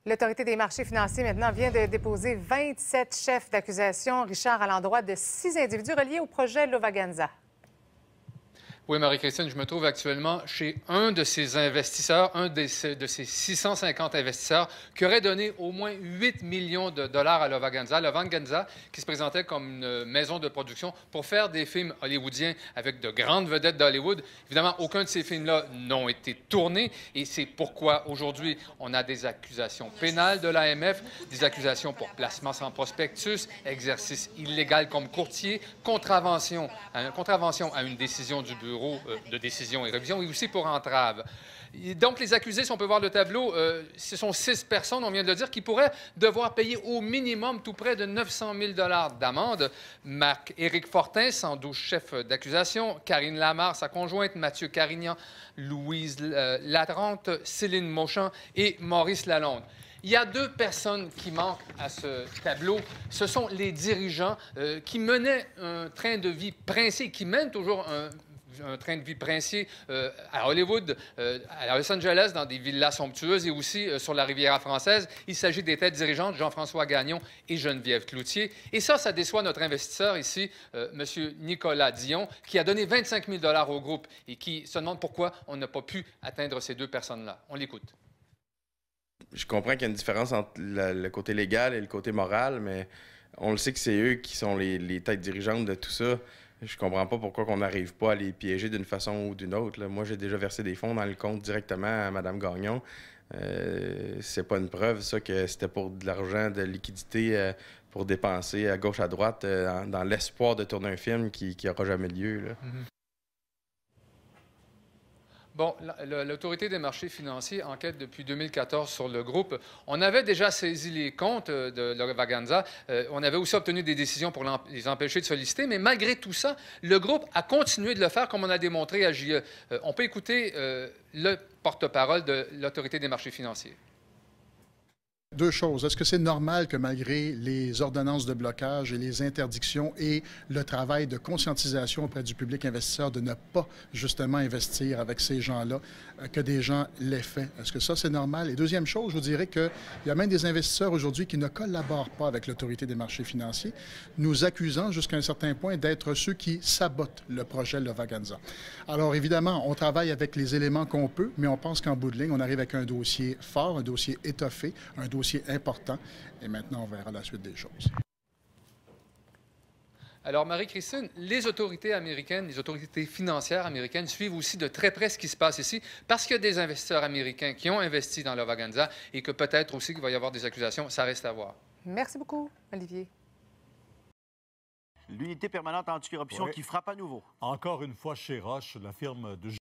L'Autorité des marchés financiers, maintenant, vient de déposer 27 chefs d'accusation, Richard, à l'endroit de 6 individus reliés au projet Lova-Ganza. Oui, Marie-Christine, je me trouve actuellement chez un de ces investisseurs, de ces 650 investisseurs qui aurait donné au moins 8 millions de dollars à Lova-Ganza. Lova-Ganza qui se présentait comme une maison de production pour faire des films hollywoodiens avec de grandes vedettes d'Hollywood. Évidemment, aucun de ces films-là n'ont été tournés et c'est pourquoi aujourd'hui, on a des accusations pénales de l'AMF, des accusations pour placement sans prospectus, exercice illégal comme courtier, contravention à une décision du bureau de décision et révision, et aussi pour entrave. Donc, les accusés, si on peut voir le tableau, ce sont 6 personnes, on vient de le dire, qui pourraient devoir payer au minimum tout près de 900 000 d'amende. Marc-Éric Fortin, 112 chefs d'accusation, Karine Lamarre, sa conjointe, Mathieu Carignan, Louise Latrante, Céline Mauchamp et Maurice Lalonde. Il y a 2 personnes qui manquent à ce tableau. Ce sont les dirigeants qui menaient un train de vie princier, qui mènent toujours un train de vie princier à Hollywood, à Los Angeles, dans des villas somptueuses et aussi sur la Riviera française. Il s'agit des têtes dirigeantes, Jean-François Gagnon et Geneviève Cloutier. Et ça déçoit notre investisseur ici, M. Nicolas Dion, qui a donné 25 000 au groupe et qui se demande pourquoi on n'a pas pu atteindre ces 2 personnes-là. On l'écoute. Je comprends qu'il y a une différence entre le côté légal et le côté moral, mais on le sait que c'est eux qui sont les têtes dirigeantes de tout ça. Je comprends pas pourquoi on n'arrive pas à les piéger d'une façon ou d'une autre. Là. Moi, j'ai déjà versé des fonds dans le compte directement à Mme Gagnon. C'est pas une preuve, ça, que c'était pour de l'argent, de liquidité pour dépenser à gauche, à droite, dans l'espoir de tourner un film qui n'aura jamais lieu. Là. Mm-hmm. Bon, l'Autorité des marchés financiers enquête depuis 2014 sur le groupe. On avait déjà saisi les comptes de Lova-Ganza. On avait aussi obtenu des décisions pour les empêcher de solliciter. Mais malgré tout ça, le groupe a continué de le faire comme on a démontré à JE. On peut écouter le porte-parole de l'Autorité des marchés financiers. 2 choses. Est-ce que c'est normal que malgré les ordonnances de blocage et les interdictions et le travail de conscientisation auprès du public investisseur de ne pas justement investir avec ces gens-là, que des gens l'aient fait? Est-ce que ça, c'est normal? Et deuxième chose, je vous dirais qu'il y a même des investisseurs aujourd'hui qui ne collaborent pas avec l'Autorité des marchés financiers, nous accusant jusqu'à un certain point d'être ceux qui sabotent le projet Lova-Ganza. Alors évidemment, on travaille avec les éléments qu'on peut, mais on pense qu'en bout de ligne, on arrive avec un dossier fort, un dossier étoffé, un dossier important. Et maintenant, on verra la suite des choses. Alors, Marie-Christine, les autorités américaines, les autorités financières américaines suivent aussi de très près ce qui se passe ici parce qu'il y a des investisseurs américains qui ont investi dans Lova-Ganza et que peut-être aussi qu'il va y avoir des accusations. Ça reste à voir. Merci beaucoup, Olivier. L'unité permanente anticorruption qui frappe à nouveau. Encore une fois chez Roche, la firme de